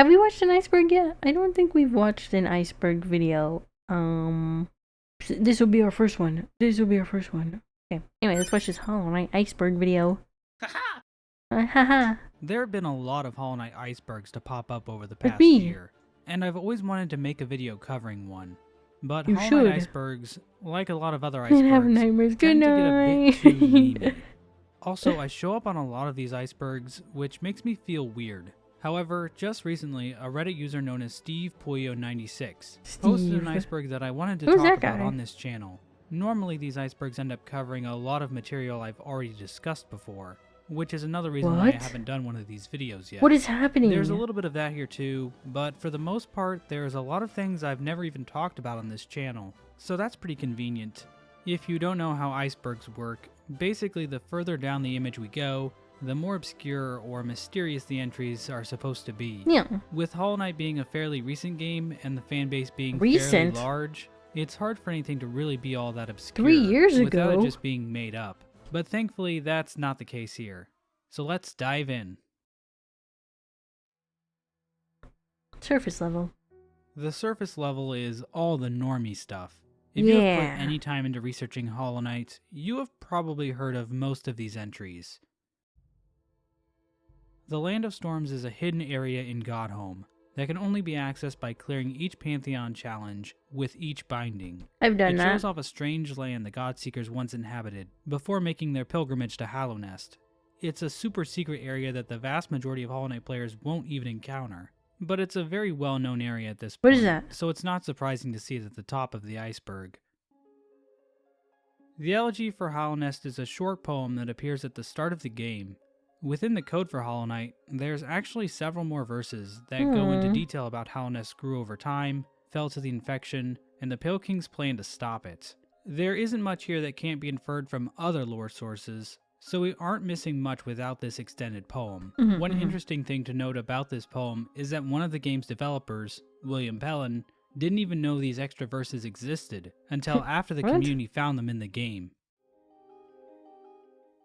Have we watched an Iceberg yet? I don't think we've watched an Iceberg video. This will be our first one. Okay. Anyway, let's watch this Hollow Knight Iceberg video. Haha. There have been a lot of Hollow Knight icebergs to pop up over the past me. year, and I've always wanted to make a video covering one. But You Hollow Knight should. icebergs, like a lot of other Can't have icebergs, nightmares. Good tend to get a bit night. too memey. Also, I show up on a lot of these icebergs, which makes me feel weird. However, just recently, a Reddit user known as Steve Puyo 96 posted an iceberg that I wanted to Who's talk that about guy? on this channel. Normally, these icebergs end up covering a lot of material I've already discussed before, which is another reason why I What? haven't done one of these videos yet. What is happening? There's a little bit of that here too, but for the most part, there's a lot of things I've never even talked about on this channel, so that's pretty convenient. If you don't know how icebergs work, basically the further down the image we go, the more obscure or mysterious the entries are supposed to be. Yeah. With Hollow Knight being a fairly recent game and the fanbase being Recent? fairly large, it's hard for anything to really be all that obscure 3 years without ago. it just being made up. But thankfully, that's not the case here. So let's dive in. Surface level. The surface level is all the normie stuff. If you have Yeah. put any time into researching Hollow Knight, you have probably heard of most of these entries. The Land of Storms is a hidden area in Godhome that can only be accessed by clearing each Pantheon challenge with each binding. I've done It that. shows off a strange land the Godseekers once inhabited before making their pilgrimage to Hallownest. It's a super secret area that the vast majority of Hollow Knight players won't even encounter. But it's a very well-known area at this point. What is that? So it's not surprising to see it at the top of the iceberg. The elegy for Hallownest is a short poem that appears at the start of the game. Within the code for Hollow Knight, there's actually several more verses that go into detail about how Hallownest grew over time, fell to the infection, and the Pale King's plan to stop it. There isn't much here that can't be inferred from other lore sources, so we aren't missing much without this extended poem. One interesting thing to note about this poem is that one of the game's developers, William Pellin, didn't even know these extra verses existed until after the What? community found them in the game.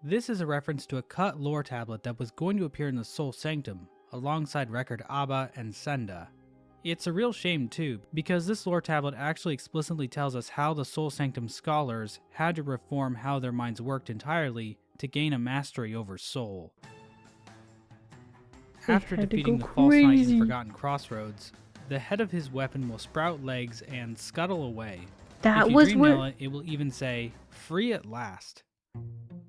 This is a reference to a cut lore tablet that was going to appear in the Soul Sanctum, alongside record Abba and Senda. It's a real shame too, because this lore tablet actually explicitly tells us how the Soul Sanctum scholars had to reform how their minds worked entirely to gain a mastery over soul. After had to defeating go the false knight crazy. in Forgotten Crossroads, the head of his weapon will sprout legs and scuttle away. That if you was dream where. nail it, it will even say, "Free at last."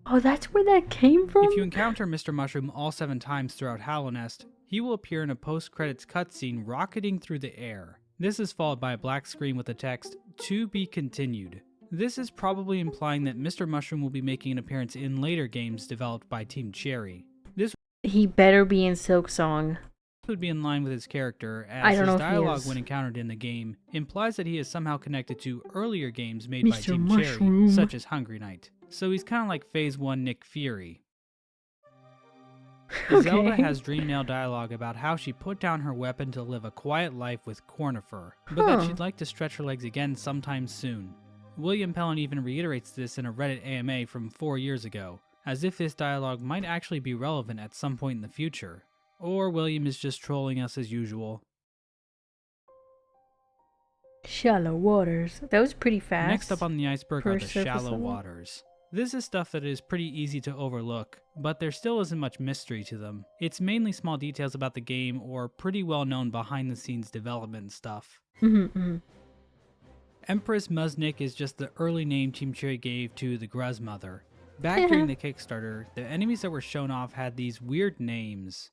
Oh, that's where that came from? If you encounter Mr. Mushroom all 7 times throughout Hallownest, he will appear in a post-credits cutscene rocketing through the air. This is followed by a black screen with the text, "To be continued." This is probably implying that Mr. Mushroom will be making an appearance in later games developed by Team Cherry. This He better be in Silk Song. would be in line with his character, I as don't know his if he dialogue is. when encountered in the game implies that he is somehow connected to earlier games made by Mr. Team Mushroom. Cherry, such as Hungry Knight. So he's kind of like Phase 1 Nick Fury. Zelda Okay. has dream nail dialogue about how she put down her weapon to live a quiet life with Cornifer, but that Huh. she'd like to stretch her legs again sometime soon. William Pellin even reiterates this in a Reddit AMA from 4 years ago, as if this dialogue might actually be relevant at some point in the future. Or William is just trolling us as usual. Shallow waters. That was pretty fast. Next up on the iceberg for are the surface shallow level. waters. This is stuff that is pretty easy to overlook, but there still isn't much mystery to them. It's mainly small details about the game or pretty well known behind the scenes development stuff. Empress Muznik is just the early name Team Cherry gave to the Gruz Mother. Back during the Kickstarter, the enemies that were shown off had these weird names.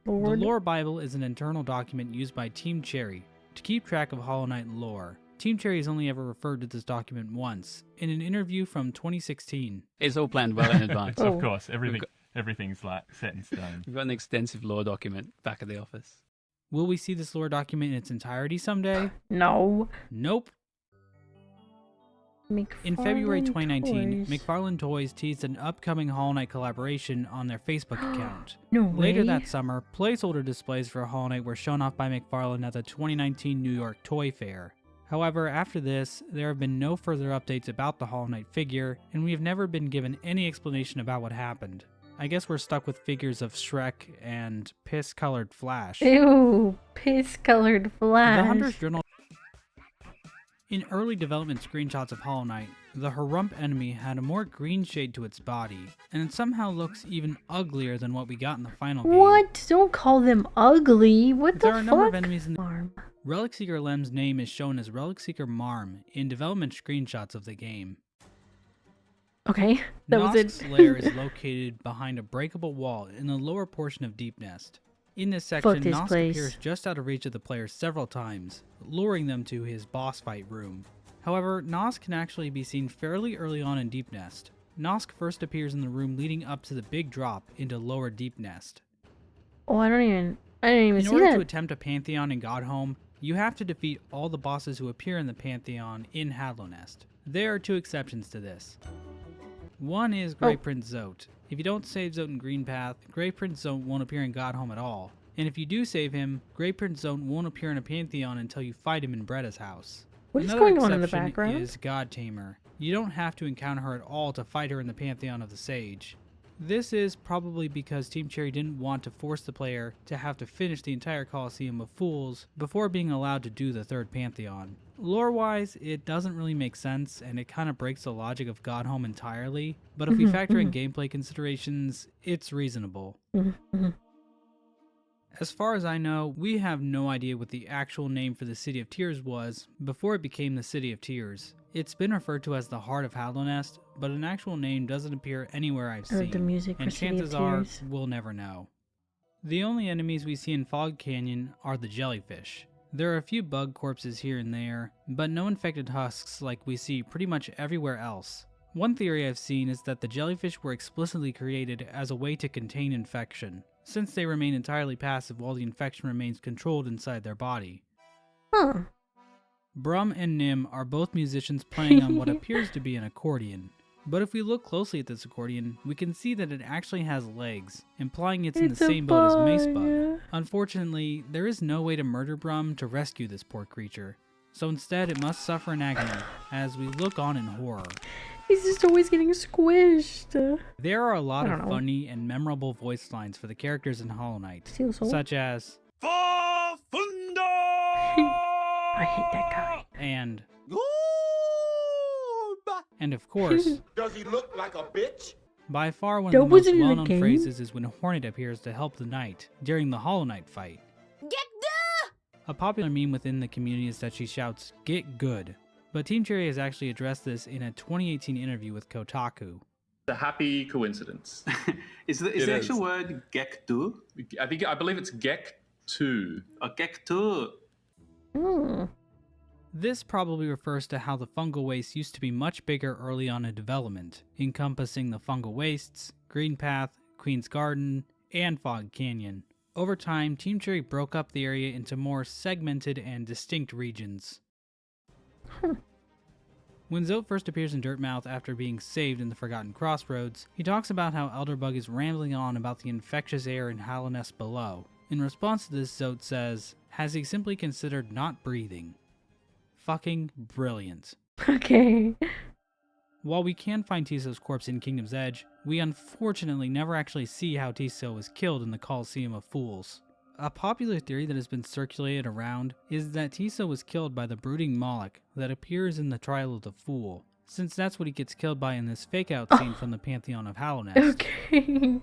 Lord. The Lore Bible is an internal document used by Team Cherry to keep track of Hollow Knight lore. Team Cherry has only ever referred to this document once, in an interview from 2016. It's all planned well in advance. Oh. Of course, everything's like set in stone. We've got an extensive lore document back at the office. Will we see this lore document in its entirety someday? No. Nope. In February McFarlane 2019, Toys. McFarlane Toys teased an upcoming Hollow Knight collaboration on their Facebook account. No way. Later that summer, placeholder displays for Hollow Knight were shown off by McFarlane at the 2019 New York Toy Fair. However, after this, there have been no further updates about the Hollow Knight figure, and we have never been given any explanation about what happened. I guess we're stuck with figures of Shrek and piss-colored Flash. Ew, piss-colored The Flash. Hunter's Journal. In early development screenshots of Hollow Knight, the Harump enemy had a more green shade to its body, and it somehow looks even uglier than what we got in the final game. What? Don't call them ugly. What There the are a fuck? number of enemies in the Marm. Relic Seeker Lem's name is shown as Relic Seeker Marm in development screenshots of the game. Okay, that was Nosk's it. lair is located behind a breakable wall in the lower portion of Deep Nest. In this section, this Nosk place. appears just out of reach of the player several times, luring them to his boss fight room. However, Nosk can actually be seen fairly early on in Deep Nest. Nosk first appears in the room leading up to the big drop into lower Deep Nest. Oh, I didn't even In see order that. to attempt a Pantheon in Godhome, you have to defeat all the bosses who appear in the Pantheon in Hallownest. There are two exceptions to this. One is Grey Prince Zote. If you don't save Zote in Green Path, Grey Prince Zote won't appear in Godhome at all. And if you do save him, Grey Prince Zote won't appear in a Pantheon until you fight him in Bretta's house. What is Another going on in the exception background? is God Tamer. You don't have to encounter her at all to fight her in the Pantheon of the Sage. This is probably because Team Cherry didn't want to force the player to have to finish the entire Colosseum of Fools before being allowed to do the third Pantheon. Lore-wise, it doesn't really make sense, and it kind of breaks the logic of Godhome entirely, but if we factor in gameplay considerations, it's reasonable. As far as I know, we have no idea what the actual name for the City of Tears was before it became the City of Tears. It's been referred to as the Heart of Hallownest, but an actual name doesn't appear anywhere I've seen, The music and for City of chances are Tears. we'll never know. The only enemies we see in Fog Canyon are the jellyfish. There are a few bug corpses here and there, but no infected husks like we see pretty much everywhere else. One theory I've seen is that the jellyfish were explicitly created as a way to contain infection, since they remain entirely passive while the infection remains controlled inside their body. Huh. Brum and Nim are both musicians playing on what appears to be an accordion. But if we look closely at this accordion, we can see that it actually has legs, implying it's in the same boat as Macebug. Unfortunately, there is no way to murder Brum to rescue this poor creature, so instead it must suffer in agony as we look on in horror. He's just always getting squished. There are a lot I of don't know. funny and memorable voice lines for the characters in Hollow Knight, Steel Soul? such as I hate that guy. and of course, Does he look like a bitch? by far one That of the most wasn't in the well-known game? phrases is when Hornet appears to help the knight during the Hollow Knight fight. A popular meme within the community is that she shouts, "Get good." But Team Cherry has actually addressed this in a 2018 interview with Kotaku. A happy coincidence. Is It the is. actual word gektu? I believe it's Gek2. Or gektu? Hmm. This probably refers to how the fungal waste used to be much bigger early on in development, encompassing the fungal wastes, Green Path, Queen's Garden, and Fog Canyon. Over time, Team Cherry broke up the area into more segmented and distinct regions. When Zote first appears in Dirtmouth after being saved in the Forgotten Crossroads, he talks about how Elderbug is rambling on about the infectious air in Hallownest below. In response to this, Zote says, "Has he simply considered not breathing?" Fucking brilliant. Okay. While we can find Tiso's corpse in Kingdom's Edge, we unfortunately never actually see how Tiso was killed in the Colosseum of Fools. A popular theory that has been circulated around is that Tiso was killed by the brooding Moloch that appears in the Trial of the Fool, since that's what he gets killed by in this fake-out scene from the Pantheon of Hallownest. Okay.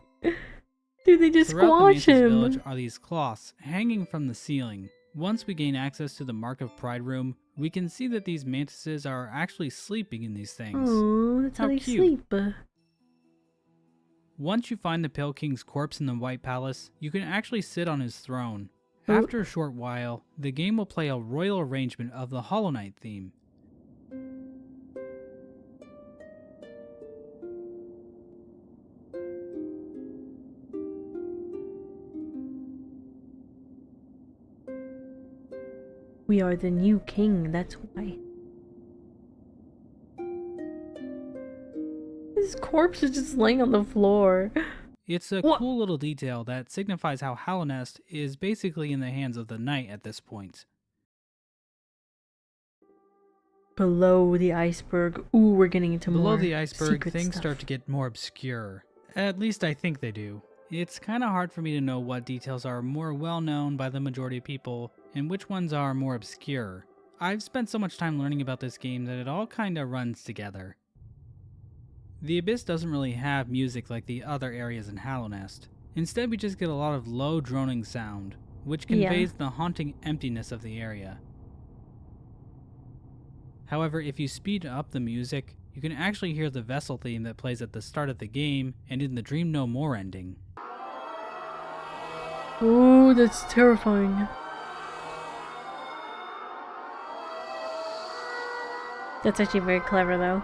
Dude, they just Throughout the squash Mantis him. village are these cloths hanging from the ceiling. Once we gain access to the Mark of Pride room, we can see that these mantises are actually sleeping in these things. Oh, that's how How they cute. sleep. Once you find the Pale King's corpse in the White Palace, you can actually sit on his throne. Oh. After a short while, the game will play a royal arrangement of the Hollow Knight theme. We are the new king, that's why. His corpse is just laying on the floor. It's a What? cool little detail that signifies how Hallownest is basically in the hands of the knight at this point. Below the iceberg. Ooh, we're getting into Below more the iceberg, secret things stuff. start to get more obscure, At least I think they do. It's kinda hard for me to know what details are more well known by the majority of people and which ones are more obscure. I've spent so much time learning about this game that it all kinda runs together. The Abyss doesn't really have music like the other areas in Hallownest. Instead, we just get a lot of low droning sound, which conveys the haunting emptiness of the area. However, if you speed up the music, you can actually hear the vessel theme that plays at the start of the game and in the Dream No More ending. Oh, that's terrifying. That's actually very clever, though.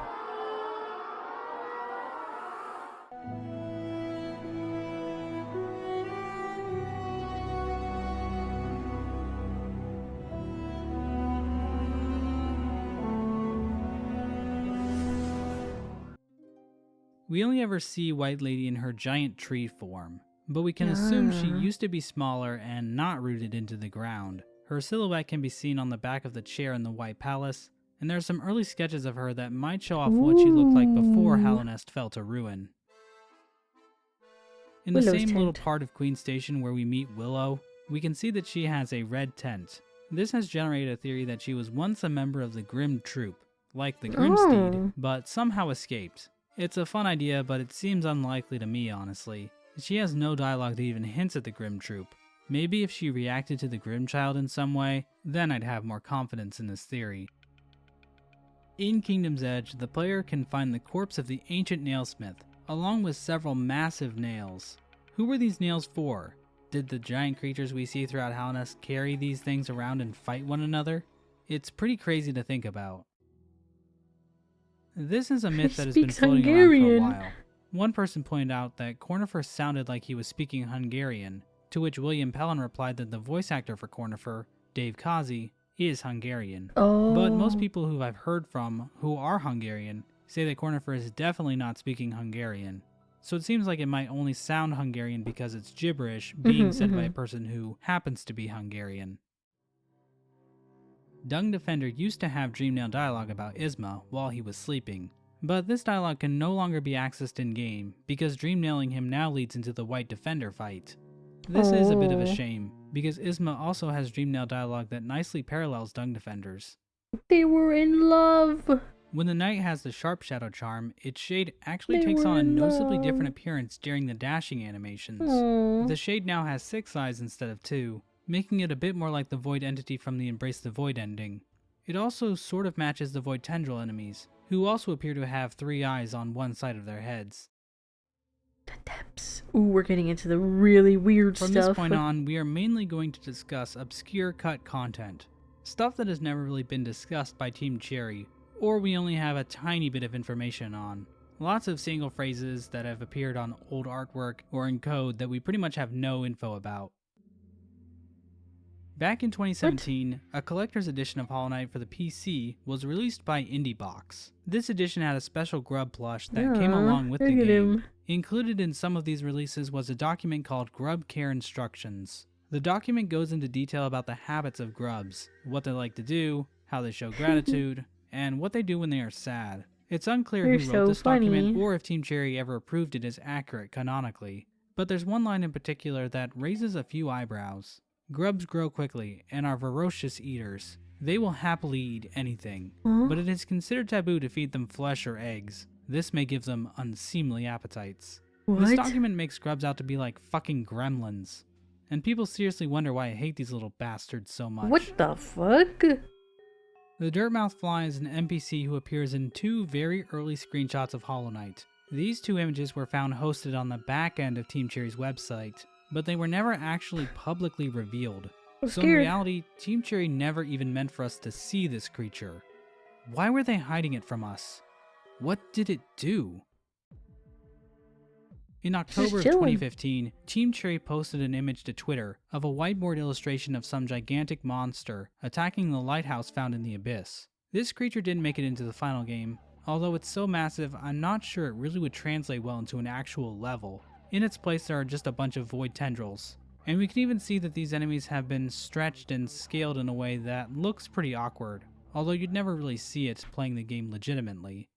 We only ever see White Lady in her giant tree form, but we can assume she used to be smaller and not rooted into the ground. Her silhouette can be seen on the back of the chair in the White Palace, and there are some early sketches of her that might show off what she looked like before Hallownest fell to ruin. In the same little part of Queen Station where we meet Willow, we can see that she has a red tent. This has generated a theory that she was once a member of the Grim Troop, like the Grimsteed, but somehow escaped. It's a fun idea, but it seems unlikely to me, honestly. She has no dialogue that even hints at the Grim Troop. Maybe if she reacted to the Grim Child in some way, then I'd have more confidence in this theory. In Kingdom's Edge, the player can find the corpse of the ancient nailsmith, along with several massive nails. Who were these nails for? Did the giant creatures we see throughout Hallownest carry these things around and fight one another? It's pretty crazy to think about. This is a myth that has been floating around for a while. One person pointed out that Cornifer sounded like he was speaking Hungarian, to which William Pellin replied that the voice actor for Cornifer, Dave Kazi, is Hungarian. But most people who I've heard from who are Hungarian say that Cornifer is definitely not speaking Hungarian. So it seems like it might only sound Hungarian because it's gibberish being said by a person who happens to be Hungarian. Dung Defender used to have Dreamnail dialogue about Isma while he was sleeping, but this dialogue can no longer be accessed in-game because Dreamnailing him now leads into the White Defender fight. This is a bit of a shame, because Isma also has Dreamnail dialogue that nicely parallels Dung Defender's. They were in love! When the knight has the Sharp Shadow charm, its shade actually takes on a noticeably different appearance during the dashing animations. The shade now has 6 eyes instead of 2, making it a bit more like the Void entity from the Embrace the Void ending. It also sort of matches the Void Tendril enemies, who also appear to have 3 eyes on one side of their heads. The depths. Ooh, we're getting into the really weird stuff. From this point on, we are mainly going to discuss obscure cut content. Stuff that has never really been discussed by Team Cherry, or we only have a tiny bit of information on. Lots of single phrases that have appeared on old artwork or in code that we pretty much have no info about. Back in 2017, a collector's edition of Hollow Knight for the PC was released by IndieBox. This edition had a special grub plush that came along with the game. Included in some of these releases was a document called Grub Care Instructions. The document goes into detail about the habits of grubs, what they like to do, how they show gratitude, and what they do when they are sad. It's unclear who wrote this document or if Team Cherry ever approved it as accurate canonically, but there's one line in particular that raises a few eyebrows. Grubs grow quickly and are ferocious eaters. They will happily eat anything, but it is considered taboo to feed them flesh or eggs. This may give them unseemly appetites. This document makes grubs out to be like fucking gremlins. And people seriously wonder why I hate these little bastards so much. What the fuck? The Dirtmouth Fly is an NPC who appears in 2 very early screenshots of Hollow Knight. These 2 images were found hosted on the back end of Team Cherry's website, but they were never actually publicly revealed. So in reality, Team Cherry never even meant for us to see this creature. Why were they hiding it from us? What did it do? In October of 2015, Team Cherry posted an image to Twitter of a whiteboard illustration of some gigantic monster attacking the lighthouse found in the Abyss. This creature didn't make it into the final game, although it's so massive I'm not sure it really would translate well into an actual level. In its place there are just a bunch of void tendrils, and we can even see that these enemies have been stretched and scaled in a way that looks pretty awkward, although you'd never really see it playing the game legitimately.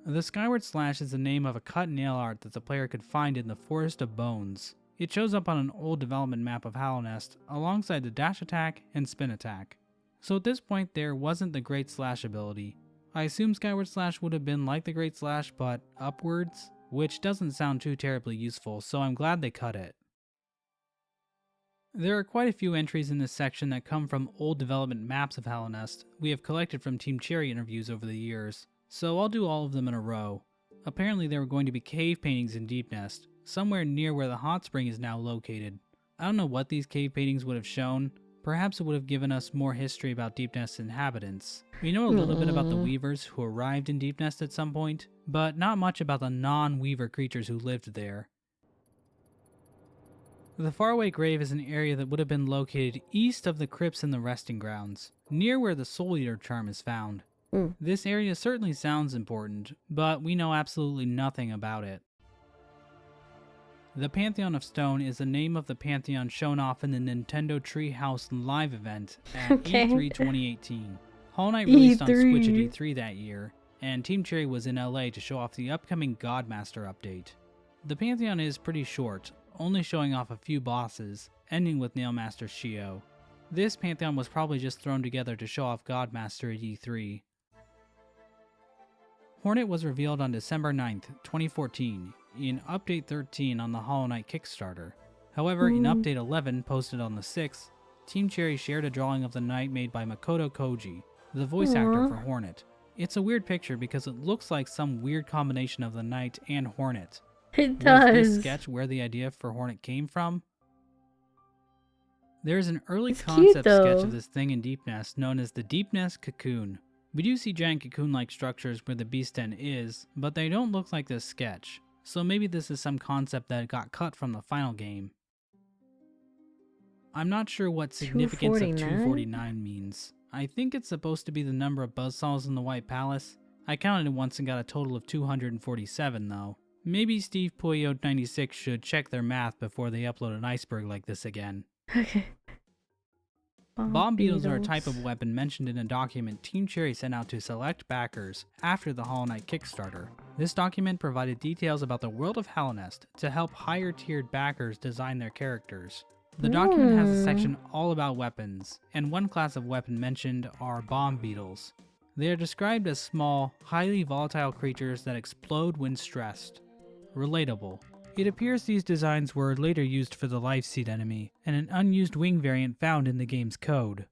The Skyward Slash is the name of a cut nail art that the player could find in the Forest of Bones. It shows up on an old development map of Hallownest alongside the dash attack and spin attack. So at this point there wasn't the Great Slash ability. I assume Skyward Slash would have been like the Great Slash but upwards, which doesn't sound too terribly useful, so I'm glad they cut it. There are quite a few entries in this section that come from old development maps of Hallownest we have collected from Team Cherry interviews over the years, so I'll do all of them in a row. Apparently there were going to be cave paintings in Deepnest, somewhere near where the hot spring is now located. I don't know what these cave paintings would have shown. Perhaps it would have given us more history about Deepnest's inhabitants. We know a little bit about the Weavers who arrived in Deepnest at some point, but not much about the non-Weaver creatures who lived there. The faraway grave is an area that would have been located east of the crypts and the resting grounds, near where the Soul Eater charm is found. This area certainly sounds important, but we know absolutely nothing about it. The Pantheon of Stone is the name of the Pantheon shown off in the Nintendo Treehouse Live event at E3 2018. Hollow Knight released on Switch at E3 that year, and Team Cherry was in LA to show off the upcoming Godmaster update. The Pantheon is pretty short, only showing off a few bosses, ending with Nailmaster Shio. This Pantheon was probably just thrown together to show off Godmaster at E3. Hornet was revealed on December 9th, 2014, in Update 13 on the Hollow Knight Kickstarter. However, in Update 11, posted on the 6th, Team Cherry shared a drawing of the knight made by Makoto Koji, the voice actor for Hornet. It's a weird picture because it looks like some weird combination of the knight and Hornet. It does. Was this sketch where the idea for Hornet came from? There is an early concept sketch of this thing in Deepnest known as the Deepnest Cocoon. We do see giant cocoon-like structures where the beast den is, but they don't look like this sketch, so maybe this is some concept that got cut from the final game. I'm not sure what significance of 249 means. I think it's supposed to be the number of buzzsaws in the White Palace. I counted it once and got a total of 247 though. Maybe Steve Puyo 96 should check their math before they upload an Iceberg like this again. Okay. Bomb beetles are a type of weapon mentioned in a document Team Cherry sent out to select backers after the Hollow Knight Kickstarter. This document provided details about the world of Hallownest to help higher tiered backers design their characters. The document has a section all about weapons, and one class of weapon mentioned are bomb beetles. They are described as small, highly volatile creatures that explode when stressed. Relatable. It appears these designs were later used for the Life Seed enemy, and an unused wing variant found in the game's code.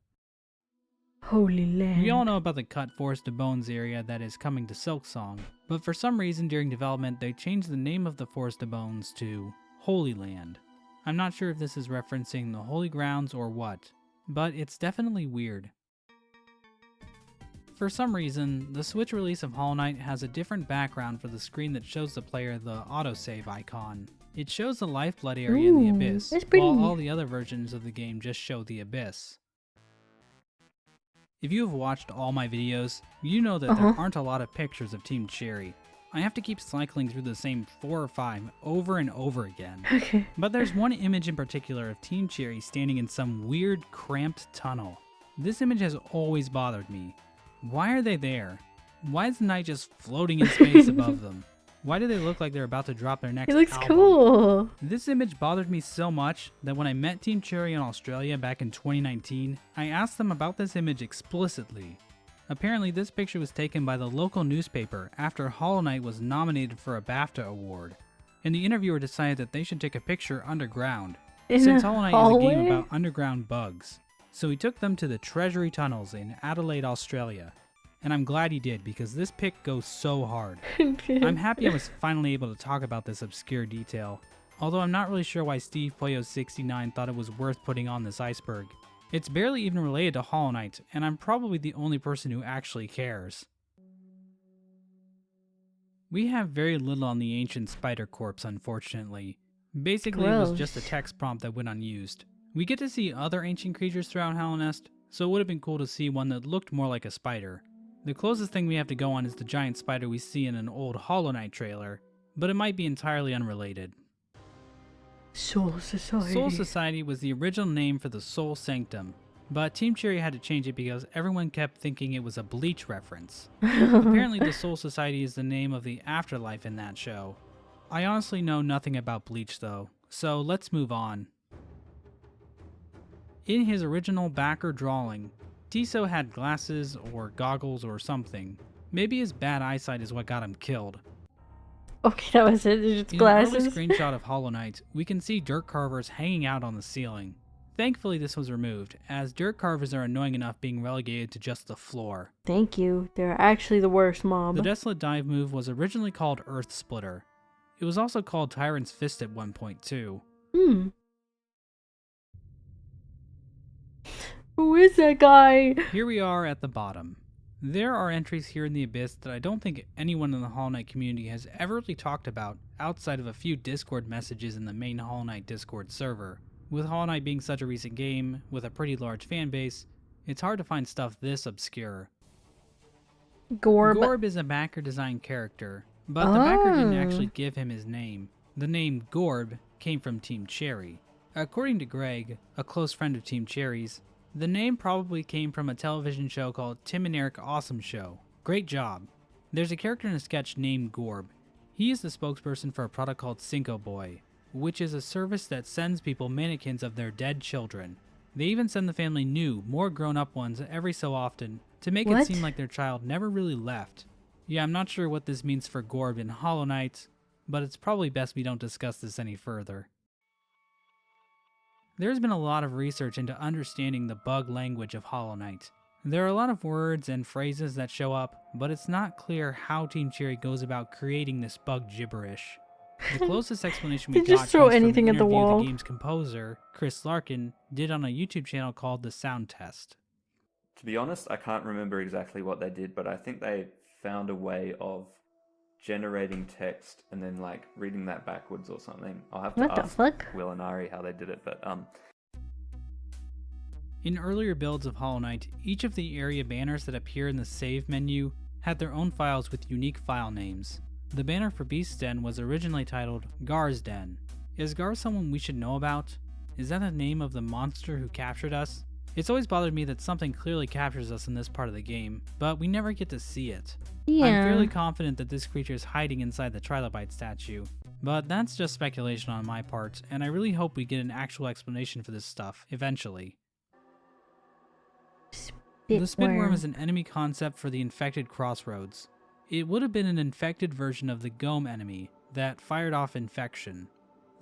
Holy land. We all know about the cut Forest of Bones area that is coming to Silksong, but for some reason during development they changed the name of the Forest of Bones to Holy Land. I'm not sure if this is referencing the Holy Grounds or what, but it's definitely weird. For some reason, the Switch release of Hollow Knight has a different background for the screen that shows the player the autosave icon. It shows the lifeblood area in the Abyss, while all the other versions of the game just show the Abyss. If you have watched all my videos, you know that there aren't a lot of pictures of Team Cherry. I have to keep cycling through the same 4 or 5 over and over again. Okay. But there's one image in particular of Team Cherry standing in some weird, cramped tunnel. This image has always bothered me. Why are they there? Why is the knight just floating in space above them? Why do they look like they're about to drop their next album? It looks cool. This image bothered me so much that when I met Team Cherry in Australia back in 2019, I asked them about this image explicitly. Apparently this picture was taken by the local newspaper after Hollow Knight was nominated for a BAFTA award, and the interviewer decided that they should take a picture underground, since Hollow Knight is a game about underground bugs. So he took them to the Treasury Tunnels in Adelaide, Australia. And I'm glad he did, because this pic goes so hard. I'm happy I was finally able to talk about this obscure detail, although I'm not really sure why Steve Puyo 69 thought it was worth putting on this iceberg. It's barely even related to Hollow Knight, and I'm probably the only person who actually cares. We have very little on the ancient spider corpse, unfortunately. Basically, it was just a text prompt that went unused. We get to see other ancient creatures throughout Hallownest, so it would have been cool to see one that looked more like a spider. The closest thing we have to go on is the giant spider we see in an old Hollow Knight trailer, but it might be entirely unrelated. Soul Society. Soul Society was the original name for the Soul Sanctum. but Team Cherry had to change it because everyone kept thinking it was a Bleach reference. Apparently the Soul Society is the name of the afterlife in that show. I honestly know nothing about Bleach though, so let's move on. In his original backer drawing, Tiso had glasses or goggles or something. Maybe his bad eyesight is what got him killed. Okay, that was it. It's In glasses. an early screenshot of Hollow Knight, we can see dirt carvers hanging out on the ceiling. Thankfully this was removed, as dirt carvers are annoying enough being relegated to just the floor. Thank you. They're actually the worst mob. The Desolate Dive move was originally called Earth Splitter. It was also called Tyrant's Fist at one point too. Who is that guy? Here we are at the bottom. There are entries here in the Abyss that I don't think anyone in the Hollow Knight community has ever really talked about outside of a few Discord messages in the main Hollow Knight Discord server. With Hollow Knight being such a recent game, with a pretty large fan base, it's hard to find stuff this obscure. Gorb is a backer designed character, but the backer didn't actually give him his name. The name Gorb came from Team Cherry. According to Greg, a close friend of Team Cherry's, the name probably came from a television show called Tim and Eric Awesome Show. Great job. There's a character in a sketch named Gorb. He is the spokesperson for a product called Cinco Boy, which is a service that sends people mannequins of their dead children. They even send the family new, more grown-up ones every so often to make it seem like their child never really left. Yeah, I'm not sure what this means for Gorb in Hollow Knight, but it's probably best we don't discuss this any further. There's been a lot of research into understanding the bug language of Hollow Knight. There are a lot of words and phrases that show up, but it's not clear how Team Cherry goes about creating this bug gibberish. The closest explanation we got just throw comes from anything an at the interview wall. the game's composer, Chris Larkin, did on a YouTube channel called The Sound Test. To be honest, I can't remember exactly what they did, but I think they found a way of generating text and then like reading that backwards or something. I'll have to ask Will and Ari how they did it, but in earlier builds of Hollow Knight, each of the area banners that appear in the save menu had their own files with unique file names. The banner for Beast's Den was originally titled Gar's Den. Is Gar someone we should know about? Is that the name of the monster who captured us? It's always bothered me that something clearly captures us in this part of the game, but we never get to see it. Yeah. I'm fairly confident that this creature is hiding inside the trilobite statue, but that's just speculation on my part, and I really hope we get an actual explanation for this stuff, eventually. The Spitworm is an enemy concept for the infected crossroads. It would have been an infected version of the Gome enemy that fired off infection.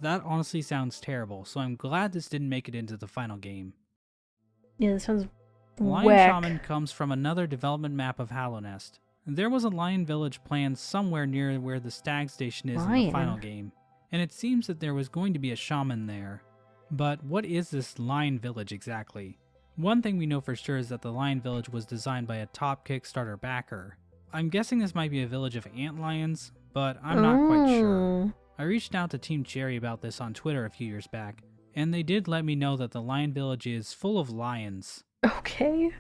That honestly sounds terrible, so I'm glad this didn't make it into the final game. Yeah, that sounds Lion whack. Shaman comes from another development map of Hallownest. There was a lion village planned somewhere near where the stag station is in the final game, and it seems that there was going to be a shaman there. But what is this lion village exactly? One thing we know for sure is that the lion village was designed by a top Kickstarter backer. I'm guessing this might be a village of antlions, but I'm not quite sure. I reached out to Team Cherry about this on Twitter a few years back, and they did let me know that the lion village is full of lions. Okay.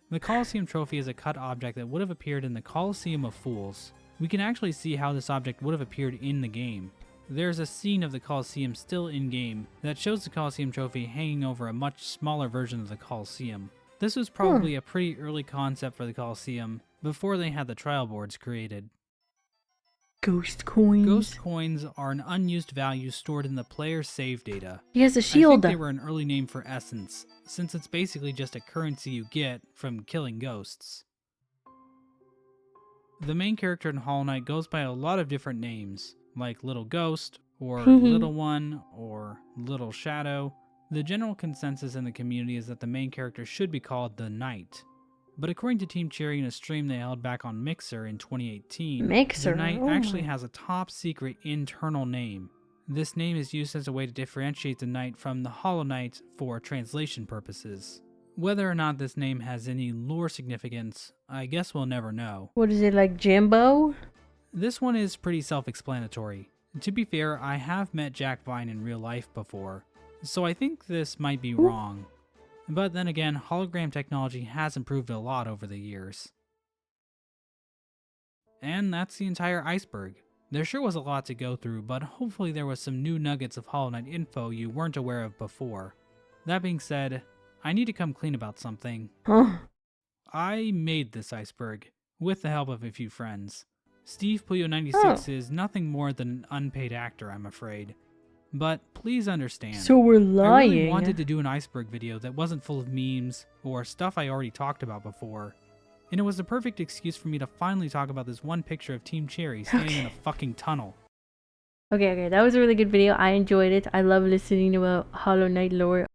The Colosseum trophy is a cut object that would have appeared in the Colosseum of Fools. We can actually see how this object would have appeared in the game. There's a scene of the Colosseum still in-game that shows the Colosseum trophy hanging over a much smaller version of the Colosseum. This was probably a pretty early concept for the Colosseum, before they had the trial boards created. Ghost coins. Ghost coins are an unused value stored in the player's save data. He has a I shield. think they were an early name for essence, since it's basically just a currency you get from killing ghosts. The main character in Hollow Knight goes by a lot of different names, like Little Ghost, or Little One, or Little Shadow. The general consensus in the community is that the main character should be called the Knight. But according to Team Cherry in a stream they held back on Mixer in 2018, the Knight actually has a top secret internal name. This name is used as a way to differentiate the Knight from the Hollow Knight for translation purposes. Whether or not this name has any lore significance, I guess we'll never know. What is it, like Jimbo? This one is pretty self-explanatory. To be fair, I have met Jack Vine in real life before, so I think this might be wrong. But then again, hologram technology has improved a lot over the years. And that's the entire iceberg. There sure was a lot to go through, but hopefully there was some new nuggets of Hollow Knight info you weren't aware of before. That being said, I need to come clean about something. Huh? I made this iceberg, with the help of a few friends. Steve Puyo96 is nothing more than an unpaid actor, I'm afraid. But please understand, So we're lying. I really wanted to do an iceberg video that wasn't full of memes or stuff I already talked about before. And it was the perfect excuse for me to finally talk about this one picture of Team Cherry standing in a fucking tunnel. Okay, that was a really good video. I enjoyed it. I love listening to Hollow Knight lore